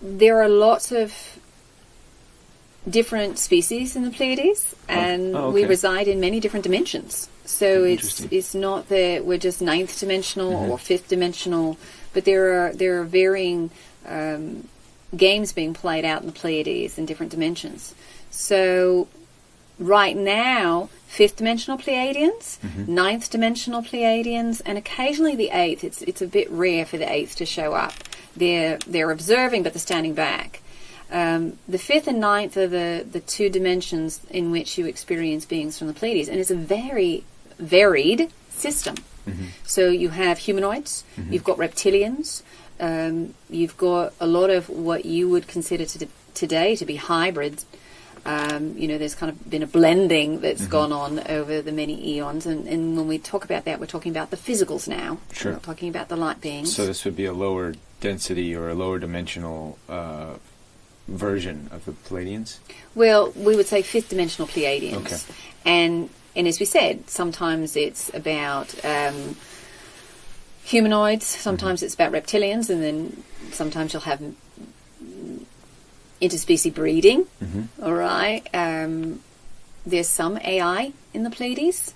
there are lots of different species in the Pleiades, and we reside in many different dimensions. So it's not that we're just ninth dimensional or fifth dimensional, but there are varying games being played out in the Pleiades in different dimensions. So right now, fifth dimensional Pleiadians, ninth dimensional Pleiadians, and occasionally the eighth. It's a bit rare for the eighth to show up. They're observing, but they're standing back. The fifth and ninth are the two dimensions in which you experience beings from the Pleiades, and it's a very varied system. So you have humanoids, you've got reptilians, you've got a lot of what you would consider today to be hybrids. There's kind of been a blending that's gone on over the many eons, and when we talk about that, we're talking about the physicals now. Sure. We're not talking about the light beings. So this would be a lower density or a lower dimensional version of the Pleiadians? Well, we would say fifth dimensional Pleiadians. Okay. And as we said, sometimes it's about humanoids, sometimes it's about reptilians, and then sometimes you'll have interspecies breeding. All right. There's some AI in the Pleiades.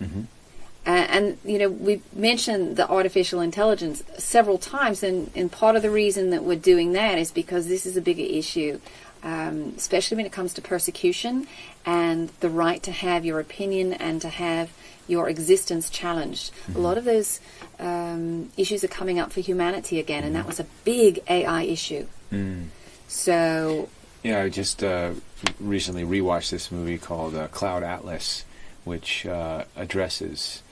And, we've mentioned the artificial intelligence several times, and part of the reason that we're doing that is because this is a bigger issue, especially when it comes to persecution and the right to have your opinion and to have your existence challenged. A lot of those issues are coming up for humanity again, and that was a big AI issue. So... Yeah, I just recently rewatched this movie called Cloud Atlas, which addresses...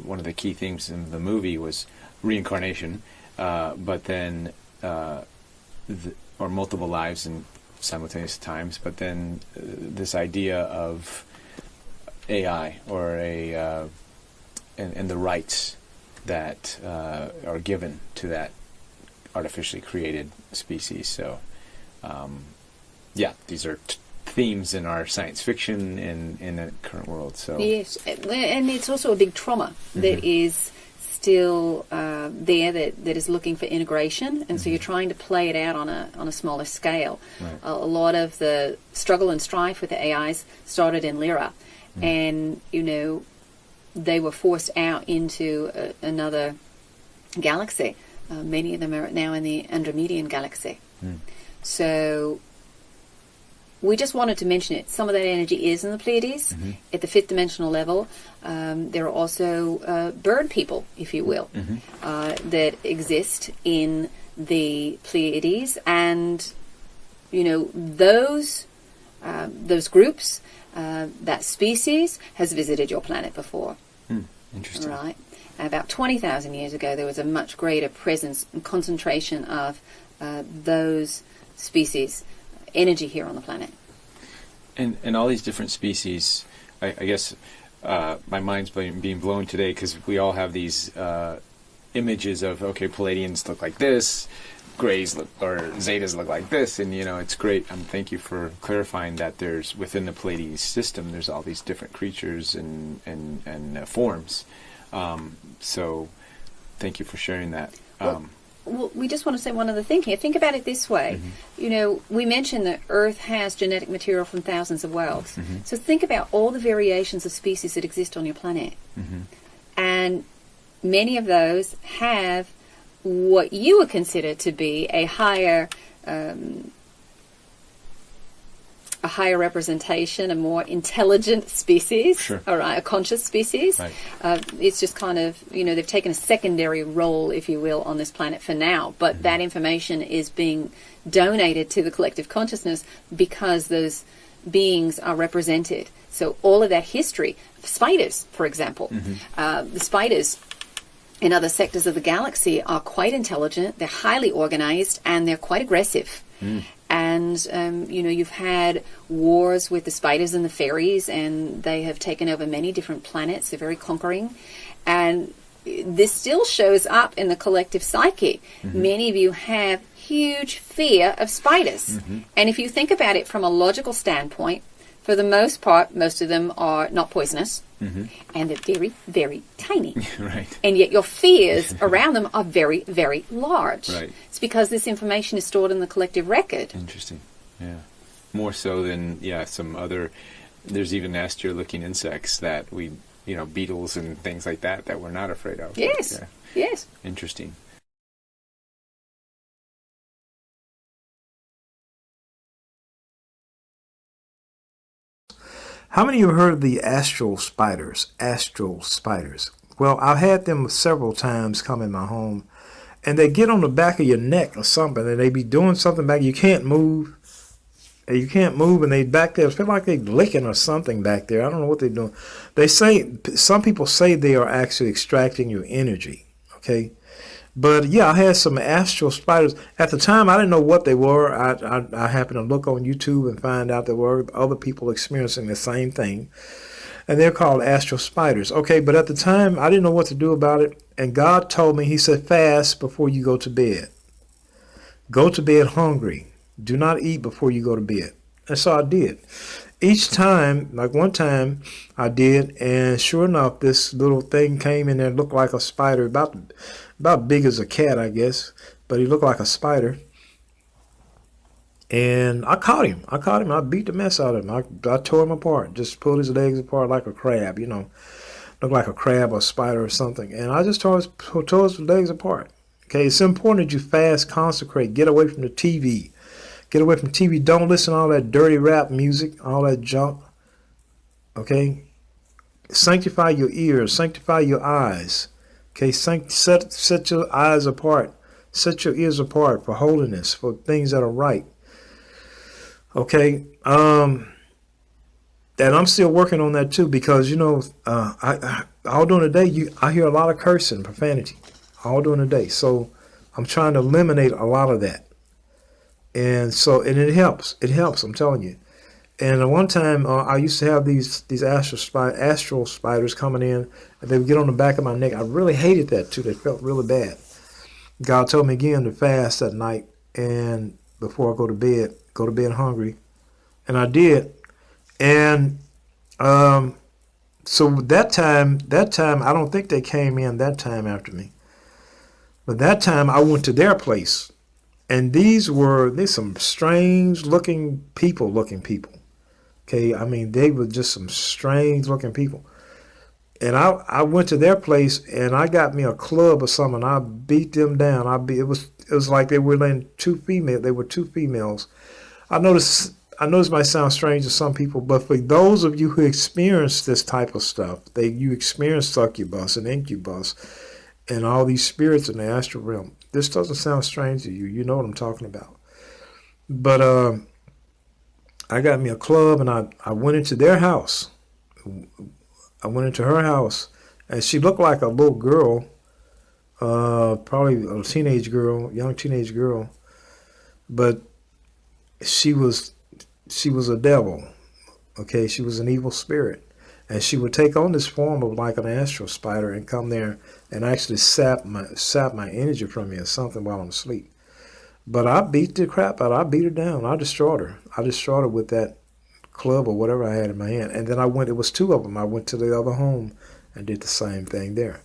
one of the key themes in the movie was reincarnation, but then, or multiple lives in simultaneous times, but then this idea of AI or and the rights that are given to that artificially created species. So, these are themes in our science fiction in the current world. So yes, and it's also a big trauma that is still there that is looking for integration, and so you're trying to play it out on a smaller scale. Right. A lot of the struggle and strife with the AIs started in Lyra, and they were forced out into another galaxy. Many of them are now in the Andromedan galaxy. So we just wanted to mention it. Some of that energy is in the Pleiades at the fifth dimensional level. There are also bird people, if you will, that exist in the Pleiades, and those groups, that species has visited your planet before. Interesting. Right. About 20,000 years ago, there was a much greater presence and concentration of those species energy here on the planet. And all these different species, I guess my mind's being blown today because we all have these images of, Pleiadians look like this, Greys look, or Zetas look like this, and it's great. Thank you for clarifying that there's within the Pleiades system there's all these different creatures and forms. So thank you for sharing that. Well, we just want to say one other thing here. Think about it this way. We mentioned that Earth has genetic material from thousands of worlds. So think about all the variations of species that exist on your planet. And many of those have what you would consider to be a higher representation, a more intelligent species, sure. All right, a conscious species. Right. It's just kind of, they've taken a secondary role, if you will, on this planet for now, but that information is being donated to the collective consciousness because those beings are represented. So all of that history, spiders, for example, the spiders in other sectors of the galaxy are quite intelligent, they're highly organized, and they're quite aggressive. And, you've had wars with the spiders and the fairies, and they have taken over many different planets. They're very conquering. And this still shows up in the collective psyche. Many of you have huge fear of spiders. And if you think about it from a logical standpoint, For the most part, most of them are not poisonous, and they're very, very tiny. Right. And yet your fears around them are very, very large. Right. It's because this information is stored in the collective record. Interesting. Yeah. More so than, some other, there's even nastier-looking insects that we, beetles and things like that we're not afraid of. Yes. Yes. Interesting. How many of you have heard of the astral spiders? Astral spiders. Well, I've had them several times come in my home, and they get on the back of your neck or something, and they be doing something back. You can't move. You can't move, and they back there. It feels like they're licking or something back there. I don't know what they're doing. They say, some people say they are actually extracting your energy. Okay. But yeah, I had some astral spiders. At the time, I didn't know what they were. I happened to look on YouTube and find out there were other people experiencing the same thing. And they're called astral spiders. Okay, but at the time, I didn't know what to do about it. And God told me, he said, fast before you go to bed. Go to bed hungry. Do not eat before you go to bed. And so I did. Each time, like one time I did, and sure enough, this little thing came in there, looked like a spider, about big as a cat, I guess, but he looked like a spider. And I caught him. I beat the mess out of him. I tore him apart, just pulled his legs apart like a crab, looked like a crab or a spider or something. And I just tore his legs apart. Okay, it's important that you fast, consecrate, get away from the TV. Get away from TV. Don't listen to all that dirty rap music, all that junk. Okay? Sanctify your ears. Sanctify your eyes. Okay? Set your eyes apart. Set your ears apart for holiness, for things that are right. Okay? And I'm still working on that too because, all during the day, I hear a lot of cursing, profanity, all during the day. So I'm trying to eliminate a lot of that. And it helps. It helps, I'm telling you. And at one time, I used to have these astral spiders coming in, and they would get on the back of my neck. I really hated that, too. They felt really bad. God told me again to fast that night, and before I go to bed hungry. And I did. And so that time, I don't think they came in that time after me. But that time, I went to their place. And there's some strange looking people. Okay, I mean, they were just some strange looking people. And I went to their place and I got me a club or something. I beat them down. It was like they were in two females. They were two females. I know this might sound strange to some people, but for those of you who experience this type of stuff, you experience succubus and incubus and all these spirits in the astral realm. This doesn't sound strange to you. You know what I'm talking about. But I got me a club and I went into their house. I went into her house and she looked like a little girl, probably a teenage girl, young teenage girl. But she was a devil. Okay, she was an evil spirit. And she would take on this form of like an astral spider and come there and actually sap my energy from me or something while I'm asleep. But I beat the crap out of her. I beat her down. I destroyed her. I destroyed her with that club or whatever I had in my hand. And then it was two of them. I went to the other home and did the same thing there.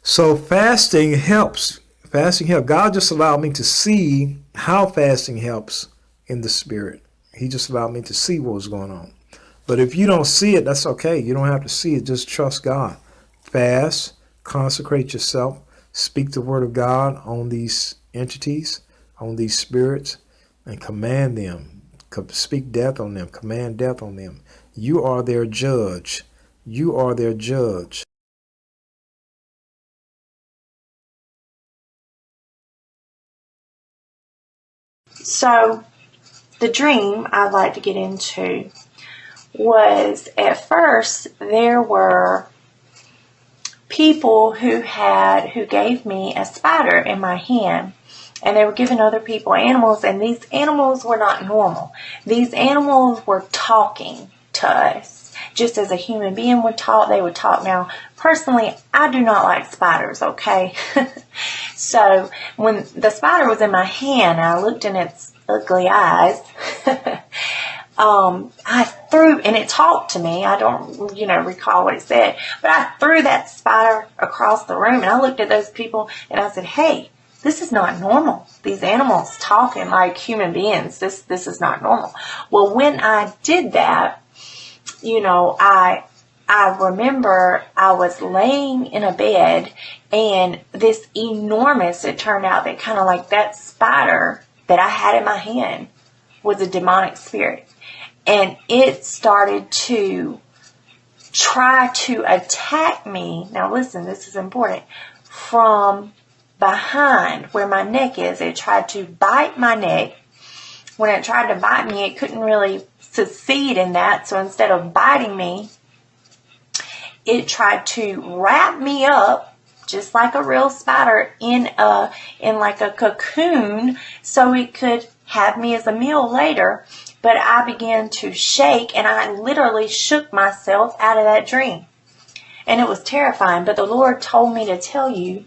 So fasting helps. Fasting helps. God just allowed me to see how fasting helps in the spirit. He just allowed me to see what was going on. But if you don't see it, that's okay. You don't have to see it. Just trust God. Fast, consecrate yourself, speak the word of God on these entities, on these spirits, and command them. Speak death on them. Command death on them. You are their judge. You are their judge. So, the dream I'd like to get into was, at first, there were people who gave me a spider in my hand, and they were giving other people animals, and these animals were not normal. These animals were talking to us. Just as a human being would talk, they would talk. Now, personally, I do not like spiders, okay? So, when the spider was in my hand, I looked in its ugly eyes. I threw, and it talked to me. I don't, recall what it said, but I threw that spider across the room, and I looked at those people and I said, hey, this is not normal. These animals talking like human beings. This is not normal. Well, when I did that, I remember I was laying in a bed, and this enormous, it turned out that kind of like that spider that I had in my hand was a demonic spirit. And it started to try to attack me. Now listen, this is important. From behind where my neck is, it tried to bite my neck. When it tried to bite me, it couldn't really succeed in that. So instead of biting me, it tried to wrap me up just like a real spider in like a cocoon so it could have me as a meal later. But I began to shake, and I literally shook myself out of that dream. And it was terrifying. But the Lord told me to tell you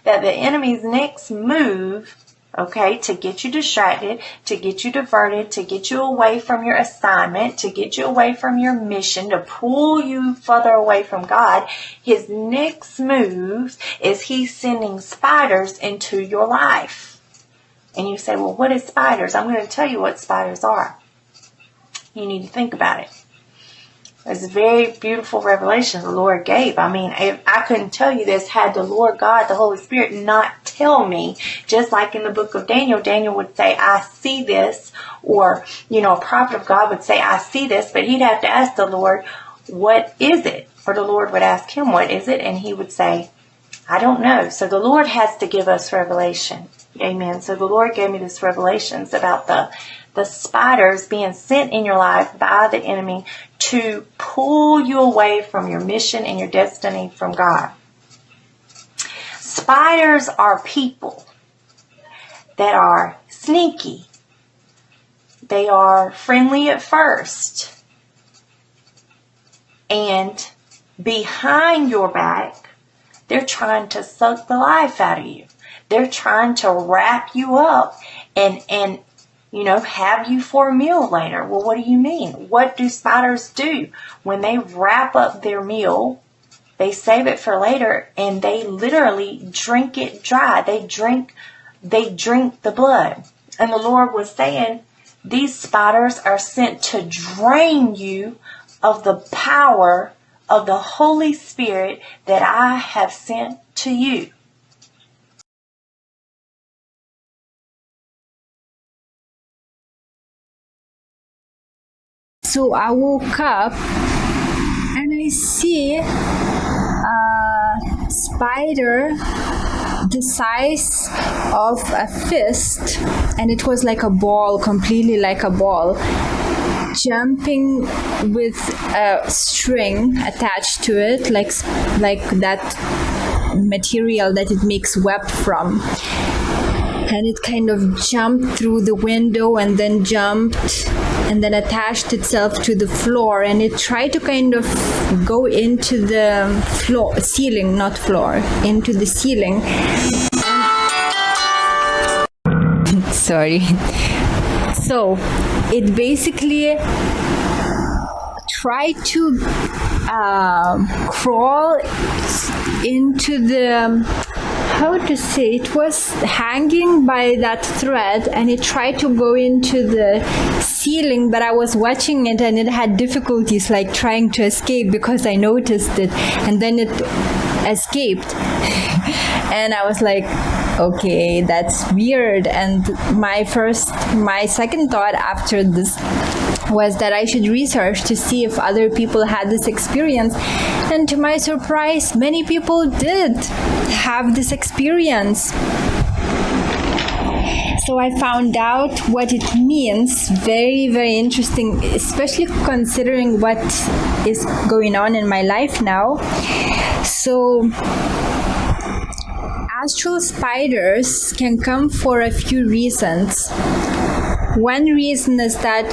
that the enemy's next move, okay, to get you distracted, to get you diverted, to get you away from your assignment, to get you away from your mission, to pull you further away from God, his next move is he's sending spiders into your life. And you say, well, what is spiders? I'm going to tell you what spiders are. You need to think about it. It's a very beautiful revelation the Lord gave. I mean, if I couldn't tell you this had the Lord God, the Holy Spirit, not tell me. Just like in the book of Daniel, Daniel would say, I see this. Or, a prophet of God would say, I see this. But he'd have to ask the Lord, what is it? Or the Lord would ask him, what is it? And he would say, I don't know. So the Lord has to give us revelation. Amen. So the Lord gave me this revelations about the spiders being sent in your life by the enemy to pull you away from your mission and your destiny from God. Spiders are people that are sneaky. They are friendly at first. And behind your back, they're trying to suck the life out of you. They're trying to wrap you up and have you for a meal later. Well, what do you mean? What do spiders do? When they wrap up their meal, they save it for later, and they literally drink it dry. They drink the blood. And the Lord was saying, these spiders are sent to drain you of the power of the Holy Spirit that I have sent to you. So I woke up and I see a spider the size of a fist, and it was like a ball, completely like a ball, jumping with a string attached to it, like that material that it makes web from. And it kind of jumped through the window and then jumped and then attached itself to the floor, and it tried to kind of go into the ceiling, not floor, into the ceiling. Sorry. So it basically tried to crawl into the, how to say, it was hanging by that thread, and it tried to go into the ceiling, but I was watching it and it had difficulties like trying to escape because I noticed it, and then it escaped. And I was like, okay, that's weird. And my second thought after this was that I should research to see if other people had this experience. And to my surprise, many people did have this experience. So I found out what it means. Very, very interesting, especially considering what is going on in my life now. So astral spiders can come for a few reasons. One reason is that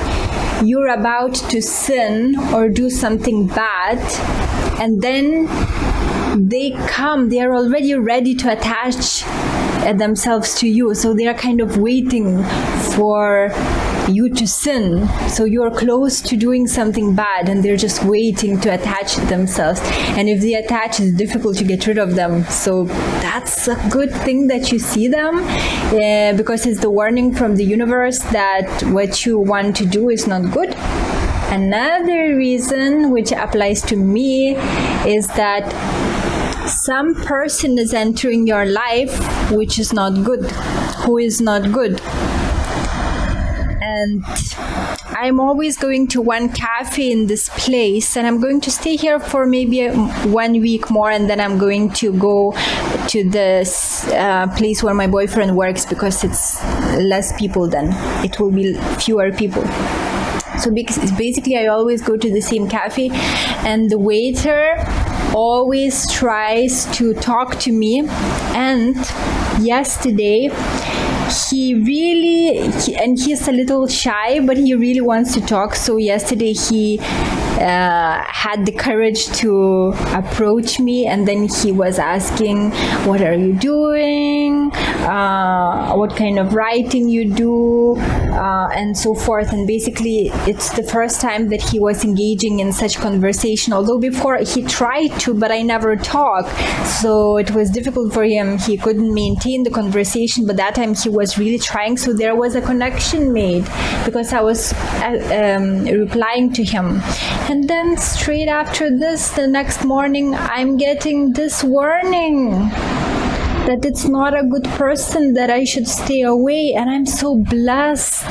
you're about to sin or do something bad, and then they are already ready to attach themselves to you. So they are kind of waiting for you to sin. So you're close to doing something bad and they're just waiting to attach themselves. And if they attach, it's difficult to get rid of them. So that's a good thing that you see them, because it's the warning from the universe that what you want to do is not good. Another reason which applies to me is that some person is entering your life which is not good, who is not good. And I'm always going to one cafe in this place, and I'm going to stay here for maybe 1 week more, and then I'm going to go to this place where my boyfriend works, because it's less people then. It will be fewer people. So basically I always go to the same cafe, and the waiter always tries to talk to me. And yesterday and he's a little shy, but he really wants to talk. So yesterday he had the courage to approach me, and then he was asking, what are you doing, what kind of writing you do, and so forth. And basically it's the first time that he was engaging in such conversation, although before he tried to, but I never talk, so it was difficult for him. He couldn't maintain the conversation, but that time he was really trying. So there was a connection made because I was replying to him. And then straight after this, the next morning, I'm getting this warning that it's not a good person, that I should stay away. And I'm so blessed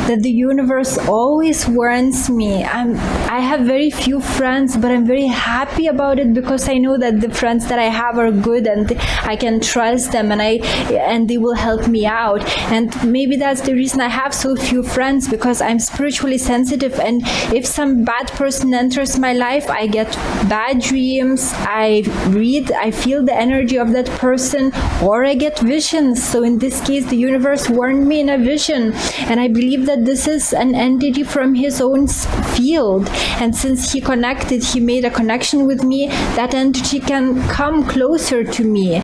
that the universe always warns me. I have very few friends, but I'm very happy about it, because I know that the friends that I have are good, and I can trust them, and they will help me out. And maybe that's the reason I have so few friends, because I'm spiritually sensitive, and if some bad person enters my life, I get bad dreams, I feel the energy of that person, or I get visions. So in this case, the universe warned me in a vision, and I believe that this is an entity from his own field, and since he made a connection with me, that entity can come closer to me.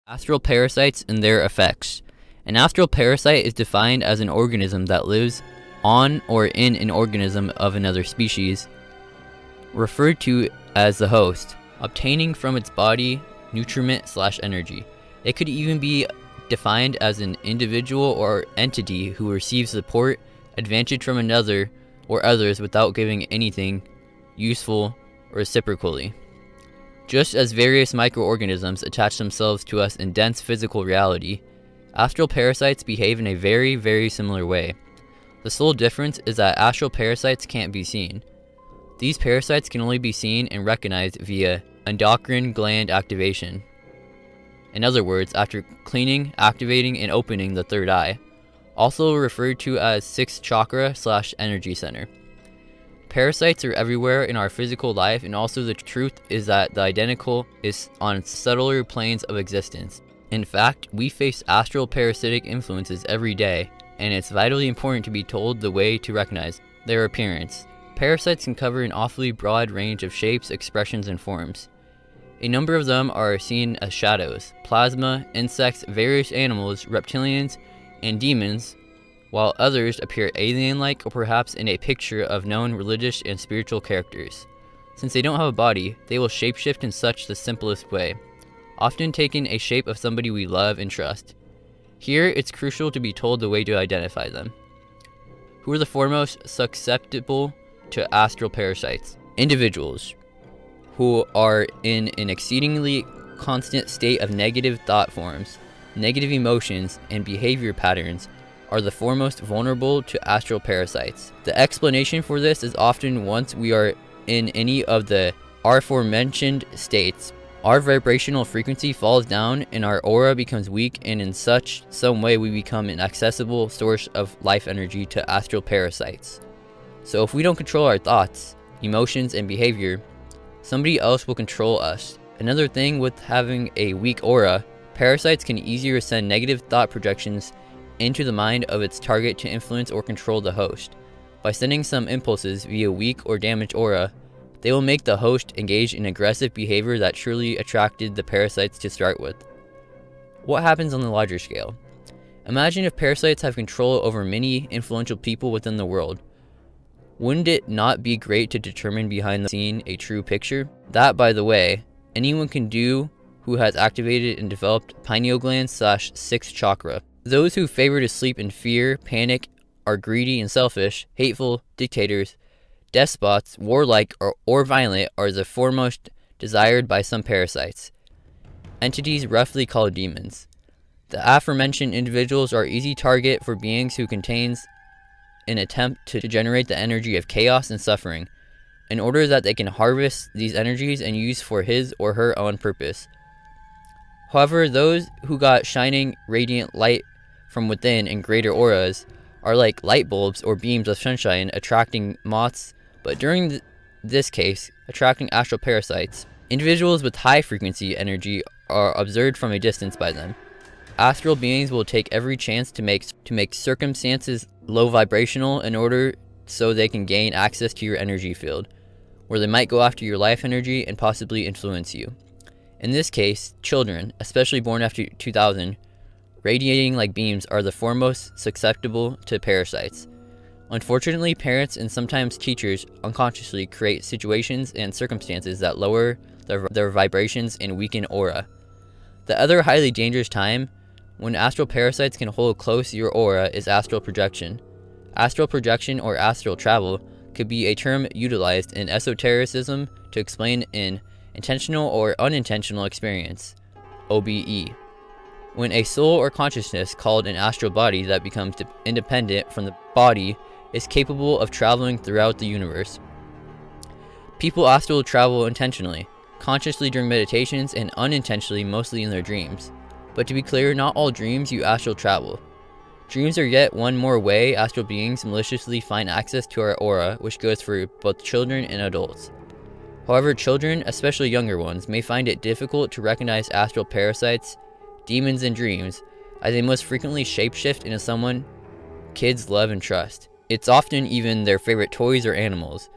Astral parasites and their effects. An astral parasite is defined as an organism that lives on or in an organism of another species, referred to as the host, obtaining from its body nutriment/energy. It could even be defined as an individual or entity who receives support, advantage from another or others without giving anything useful reciprocally. Just as various microorganisms attach themselves to us in dense physical reality, astral parasites behave in a very, very similar way. The sole difference is that astral parasites can't be seen. These parasites can only be seen and recognized via endocrine gland activation. In other words, after cleaning, activating, and opening the third eye, also referred to as sixth chakra/energy center. Parasites are everywhere in our physical life, and also the truth is that the identical is on subtler planes of existence. In fact, we face astral parasitic influences every day, and it's vitally important to be told the way to recognize their appearance. Parasites can cover an awfully broad range of shapes, expressions, and forms. A number of them are seen as shadows, plasma, insects, various animals, reptilians, and demons, while others appear alien-like or perhaps in a picture of known religious and spiritual characters. Since they don't have a body, they will shapeshift in such the simplest way, often taking a shape of somebody we love and trust. Here, it's crucial to be told the way to identify them. Who are the foremost susceptible to astral parasites? Individuals who are in an exceedingly constant state of negative thought forms, negative emotions, and behavior patterns are the foremost vulnerable to astral parasites. The explanation for this is often once we are in any of the aforementioned states, our vibrational frequency falls down and our aura becomes weak, and in some way we become an accessible source of life energy to astral parasites. So if we don't control our thoughts, emotions, and behavior, somebody else will control us. Another thing with having a weak aura, parasites can easier send negative thought projections into the mind of its target to influence or control the host. By sending some impulses via weak or damaged aura, They will make the host engage in aggressive behavior that truly attracted the parasites to start with. What happens on the larger scale? Imagine if parasites have control over many influential people within the world. Wouldn't it not be great to determine behind the scene a true picture? That, by the way, anyone can do who has activated and developed pineal gland/sixth chakra. Those who favor to sleep in fear, panic, are greedy and selfish, hateful, dictators, despots, warlike, or violent are the foremost desired by some parasites, entities roughly called demons. The aforementioned individuals are easy target for beings who contains an attempt to generate the energy of chaos and suffering, in order that they can harvest these energies and use for his or her own purpose. However, those who got shining, radiant light from within in greater auras are like light bulbs or beams of sunshine attracting moths, but during this case, attracting astral parasites. Individuals with high frequency energy are observed from a distance by them. Astral beings will take every chance to make circumstances low vibrational in order so they can gain access to your energy field, where they might go after your life energy and possibly influence you. In this case, children, especially born after 2000, radiating like beams, are the foremost susceptible to parasites. Unfortunately, parents and sometimes teachers unconsciously create situations and circumstances that lower their vibrations and weaken aura. The other highly dangerous time when astral parasites can hold close your aura is astral projection. Astral projection or astral travel could be a term utilized in esotericism to explain an intentional or unintentional experience, OBE. When a soul or consciousness called an astral body that becomes independent from the body is capable of traveling throughout the universe. People astral travel intentionally, consciously during meditations, and unintentionally mostly in their dreams. But to be clear, not all dreams you astral travel. Dreams are yet one more way astral beings maliciously find access to our aura, which goes for both children and adults. However, children, especially younger ones, may find it difficult to recognize astral parasites, demons, and dreams, as they most frequently shapeshift into someone kids love and trust. It's often even their favorite toys or animals.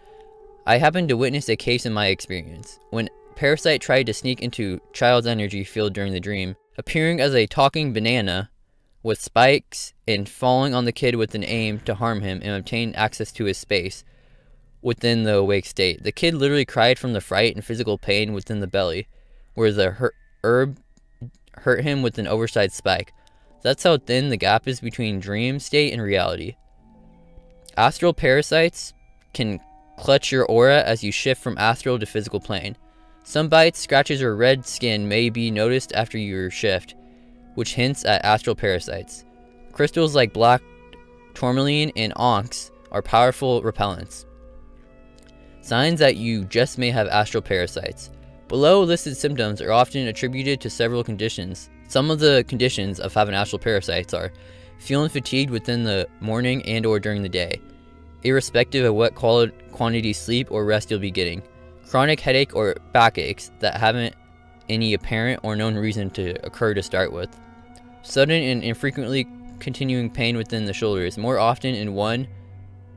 I happened to witness a case in my experience, when a parasite tried to sneak into child's energy field during the dream, appearing as a talking banana with spikes and falling on the kid with an aim to harm him and obtain access to his space within the awake state. The kid literally cried from the fright and physical pain within the belly, where the herb hurt him with an oversized spike. That's how thin the gap is between dream state and reality. Astral parasites can clutch your aura as you shift from astral to physical plane. Some bites, scratches, or red skin may be noticed after your shift, which hints at astral parasites. Crystals like black tourmaline and onyx are powerful repellents. Signs that you just may have astral parasites. Below listed symptoms are often attributed to several conditions. Some of the conditions of having astral parasites are feeling fatigued within the morning and or during the day, irrespective of what quantity sleep or rest you'll be getting. Chronic headache or backaches that haven't any apparent or known reason to occur to start with. Sudden and infrequently continuing pain within the shoulders, more often in one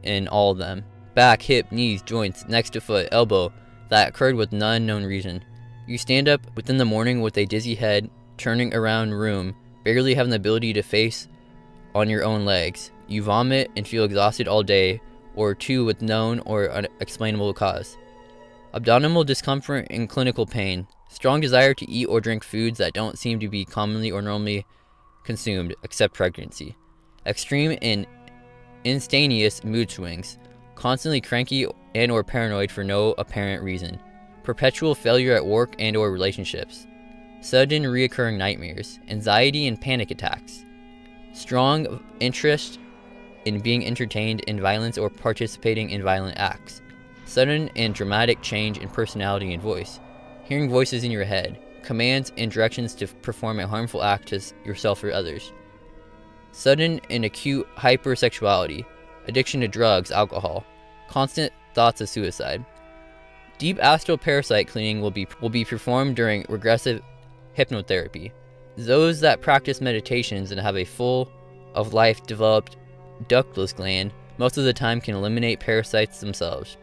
and all of them. Back, hip, knees, joints, next to foot, elbow, that occurred with none known reason. You stand up within the morning with a dizzy head, turning around room, barely having the ability to face on your own legs. You vomit and feel exhausted all day, or two with known or unexplainable cause. Abdominal discomfort and clinical pain. Strong desire to eat or drink foods that don't seem to be commonly or normally consumed, except pregnancy. Extreme and instantaneous mood swings. Constantly cranky and or paranoid for no apparent reason. Perpetual failure at work and or relationships. Sudden reoccurring nightmares. Anxiety and panic attacks. Strong interest in being entertained in violence or participating in violent acts. Sudden and dramatic change in personality and voice. Hearing voices in your head. Commands and directions to perform a harmful act to yourself or others. Sudden and acute hypersexuality. Addiction to drugs, alcohol. Constant thoughts of suicide. Deep astral parasite cleaning will be performed during regressive hypnotherapy. Those that practice meditations and have a full of life developed ductless gland most of the time can eliminate parasites themselves.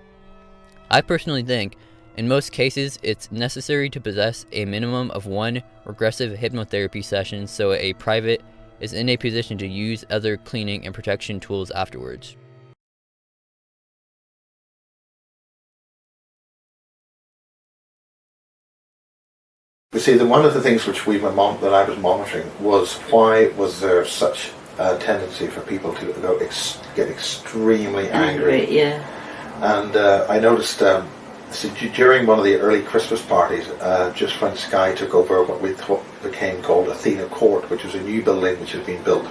I personally think, in most cases, it's necessary to possess a minimum of 1 regressive hypnotherapy session so a private is in a position to use other cleaning and protection tools afterwards. You see, one of the things which that I was monitoring was why was there such a tendency for people to get extremely angry. Yeah. And I noticed during one of the early Christmas parties, just when Sky took over what became called Athena Court, which was a new building which had been built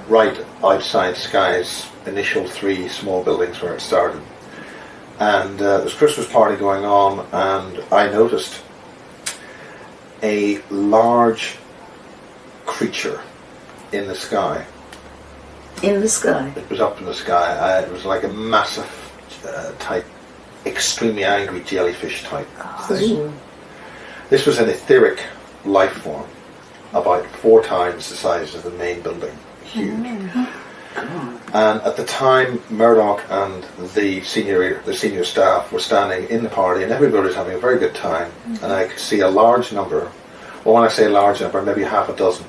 right outside Sky's initial 3 small buildings where it started. And there was a Christmas party going on, and I noticed a large creature in the sky. In the sky? It was up in the sky. It was like a massive type, extremely angry jellyfish type thing. This was an etheric life form, about 4 times the size of the main building. Huge. And at the time, Murdoch and the senior staff were standing in the party, and everybody was having a very good time. And I could see a large number, well, when I say large number, maybe half a dozen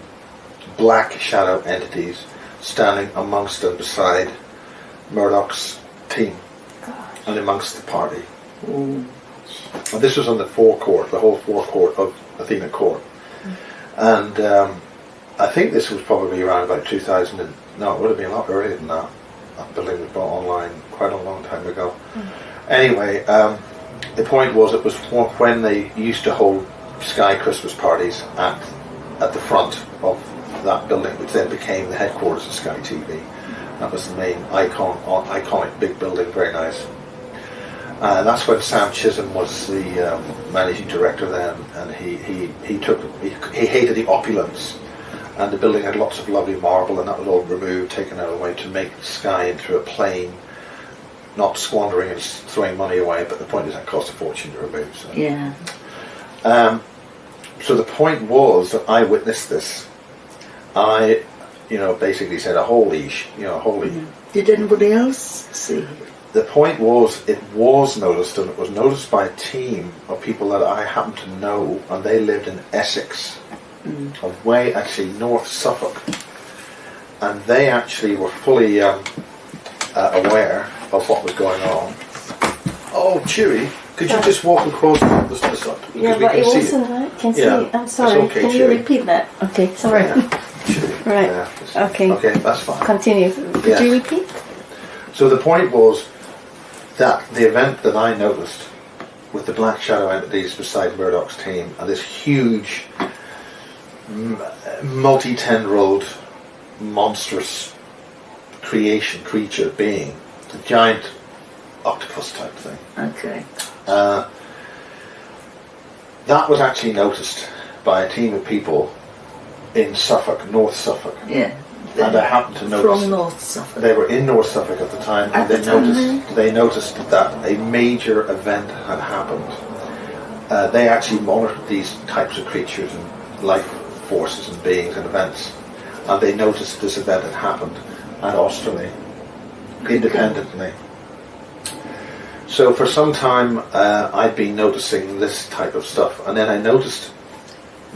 black shadow entities standing amongst and beside Murdoch's team and amongst the party. And this was on the forecourt, the whole forecourt of Athena Court. And I think this was probably around about 2000. No, it would have been a lot earlier than that. That building was brought online quite a long time ago. Anyway, the point was, it was when they used to hold Sky Christmas parties at the front of that building, which then became the headquarters of Sky TV. That was the main iconic big building, very nice. That's when Sam Chisholm was the managing director then, and he hated the opulence, and the building had lots of lovely marble, and that was all removed, taken out of the way to make Sky into a plain, not squandering and throwing money away, but the point is that cost a fortune to remove. So. Yeah. So the point was that I witnessed this. I, basically said, holy. Did anybody else see? The point was, it was noticed, and it was noticed by a team of people that I happen to know, and they lived in Essex, of way actually North Suffolk, and they actually were fully aware of what was going on. Oh, Cheery, could you just walk across this side? Yeah, but it wasn't. Can see. I'm sorry. Okay, can Cheery. You repeat that? Okay, sorry. Yeah, Cheery. Right. Yeah, Okay. Okay, that's fine. Continue. Could you repeat? So the point was that the event that I noticed with the black shadow entities beside Murdoch's team and this huge multi-tendrilled monstrous creature being, a giant octopus type thing. Okay. That was actually noticed by a team of people in Suffolk, North Suffolk. Yeah. And I happened to notice From North Suffolk. they were in North Suffolk at the time, and they noticed that a major event had happened. They actually monitored these types of creatures and life forces and beings and events, and they noticed this event had happened at Australia, independently. So for some time I'd been noticing this type of stuff, and then I noticed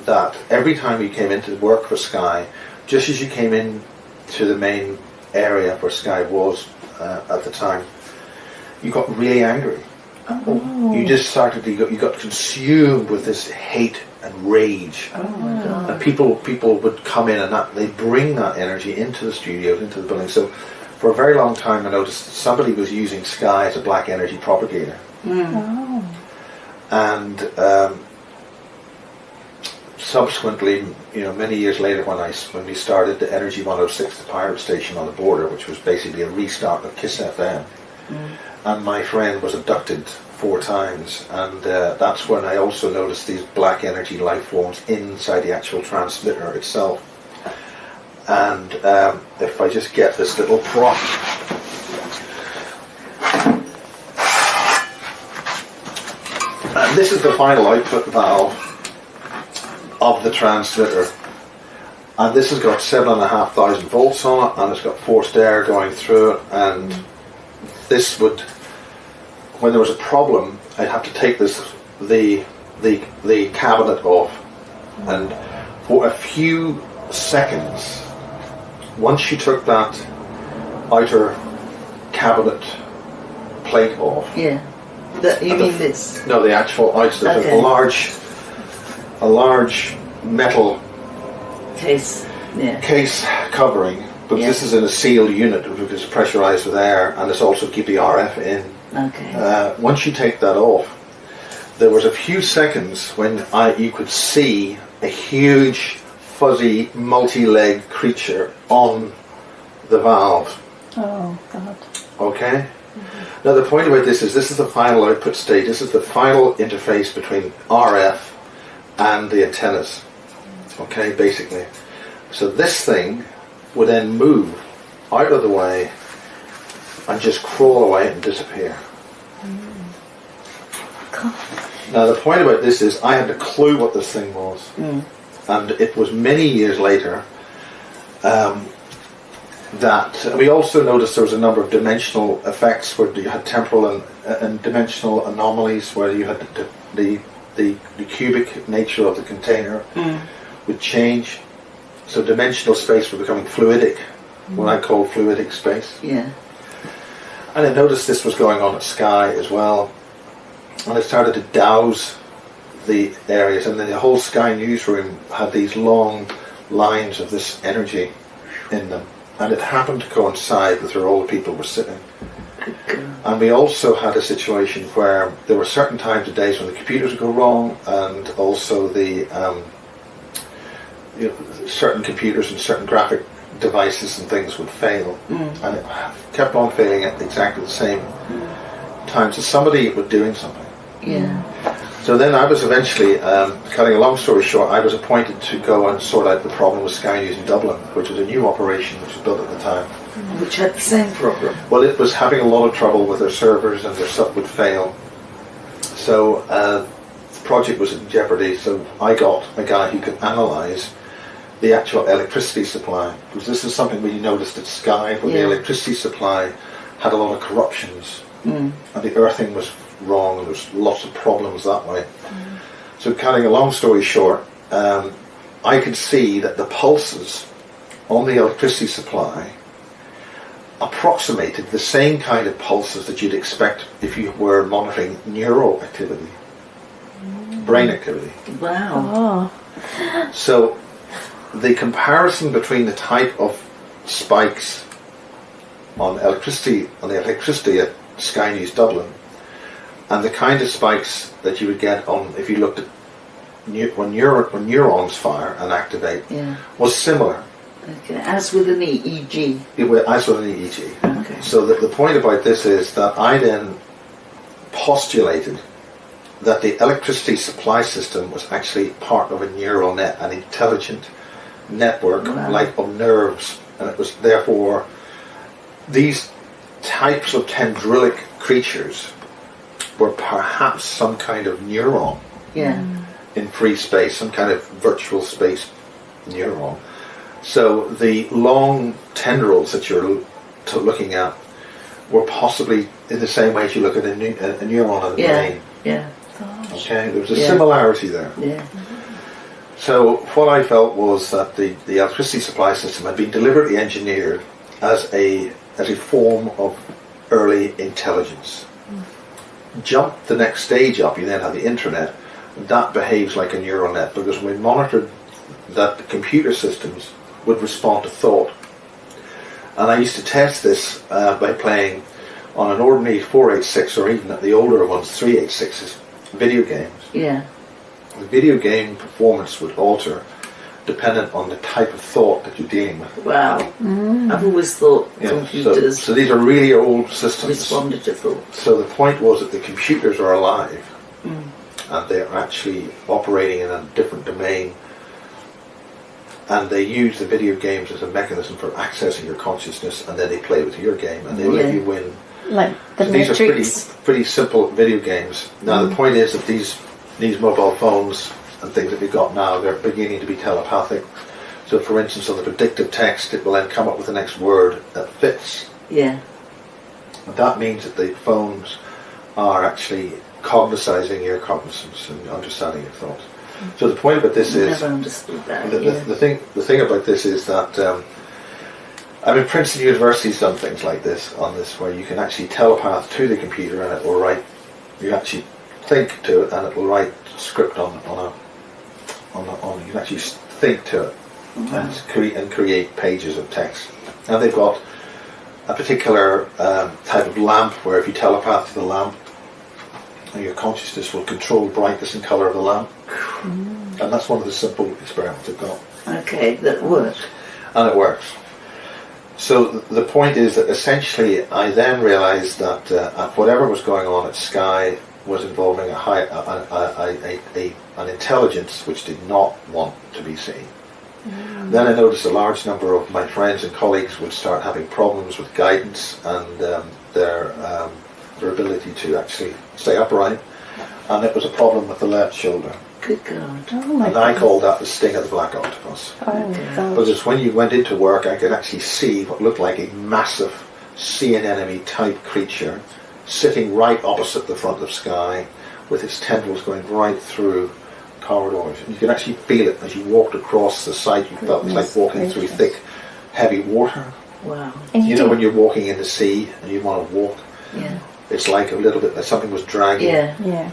that every time you came into work for Sky, just as you came in to the main area where Sky was at the time, you got really angry. Oh. You just started. You got consumed with this hate and rage. Oh my God. And people would come in, and they bring that energy into the studios, into the building. So for a very long time, I noticed that somebody was using Sky as a black energy propagator. Oh. And subsequently, many years later, when we started the Energy 106, the pirate station on the border, which was basically a restart of Kiss FM, and my friend was abducted 4 times, and that's when I also noticed these black energy life forms inside the actual transmitter itself. And if I just get this little prop, and this is the final output valve of the transmitter, and this has got 7,500 volts on it, and it's got forced air going through it, and this would, when there was a problem, I'd have to take the cabinet off, and for a few seconds, once you took that outer cabinet plate off. Yeah. You mean this? No, the actual outside. Okay. A large metal Case. Yeah. case covering, but Yeah. this is in a sealed unit because it's pressurized with air, and it's also keep the RF in. Okay. Once you take that off, there was a few seconds when you could see a huge, fuzzy, multi-leg creature on the valve. Oh, God. Okay? Now the point about this is the final output state. This is the final interface between RF and the antennas. Okay, basically. So this thing would then move out of the way and just crawl away and disappear. Now the point about this is I had no clue what this thing was. And it was many years later that we also noticed there was a number of dimensional effects where you had temporal and dimensional anomalies where you had the cubic nature of the container would change. So dimensional space was becoming fluidic, what I call fluidic space. Yeah. And I noticed this was going on at Sky as well. And I started to douse the areas, and then the whole Sky newsroom had these long lines of this energy in them. And it happened to coincide with where all the people were sitting. And we also had a situation where there were certain times of days when the computers would go wrong, and also the certain computers and certain graphic devices and things would fail. And it kept on failing at exactly the same time. So somebody was doing something. Yeah. So then I was eventually, cutting a long story short, I was appointed to go and sort out the problem with Sky News in Dublin, which was a new operation which was built at the time. Which had the same problem. Well, it was having a lot of trouble with their servers, and their stuff would fail. So the project was in jeopardy, so I got a guy who could analyse the actual electricity supply, because this is something we noticed at Sky, where the electricity supply had a lot of corruptions, and the earthing was wrong, and there was lots of problems that way. So cutting a long story short, I could see that the pulses on the electricity supply approximated the same kind of pulses that you'd expect if you were monitoring neural activity, brain activity. Wow. So the comparison between the type of spikes on the electricity at Sky News Dublin and the kind of spikes that you would get on if you looked at when neurons fire and activate was similar. Okay. As with an EEG. As with an EEG. Okay. So the point about this is that I then postulated that the electricity supply system was actually part of a neural net, an intelligent network like of nerves, and it was therefore these types of tendrilic creatures were perhaps some kind of neuron in free space, some kind of virtual space neuron. So the long tendrils that you're looking at were possibly in the same way as you look at a neuron in the brain. Yeah. Okay, there was a similarity there. Yeah. So what I felt was that the electricity supply system had been deliberately engineered as a form of early intelligence. Jump the next stage up, you then have the internet, and that behaves like a neural net, because we monitored that the computer systems would respond to thought. And I used to test this by playing on an ordinary 486 or even at the older ones 386s video games. Yeah. The video game performance would alter dependent on the type of thought that you're dealing with. Wow. I've always thought computers so these are really old systems. responded to thought. So the point was that the computers are alive and they're actually operating in a different domain, and they use the video games as a mechanism for accessing your consciousness, and then they play with your game and they let you win. Like the These Matrix. are pretty simple video games. Now the point is that these mobile phones and things that we've got now, they're beginning to be telepathic. So for instance, on the predictive text, it will then come up with the next word that fits. Yeah. And that means that the phones are actually cognicizing your cognizance and understanding your thoughts. So the point about this is, never understood that. the thing about this is that Princeton University's done things like this where you can actually telepath to the computer and it will write. You actually think to it and it will write script on you can actually think to it and create pages of text. And they've got a particular type of lamp where if you telepath to the lamp, your consciousness will control the brightness and colour of the lamp. And that's one of the simple experiments they've got. Okay, that works. And it works. So the point is that essentially I then realised that whatever was going on at Sky was involving an intelligence which did not want to be seen. Then I noticed a large number of my friends and colleagues would start having problems with guidance and their ability to actually stay upright, and it was a problem with the left shoulder. Good God. And I called that the sting of the black octopus. Because when you went into work, I could actually see what looked like a massive sea anemone type creature sitting right opposite the front of Sky with its tendrils going right through corridors. You could actually feel it as you walked across the site. You felt it was like walking through thick, heavy water. Wow. You know when you're walking in the sea and you want to walk? Yeah. It's like a little bit like something was dragging. Yeah.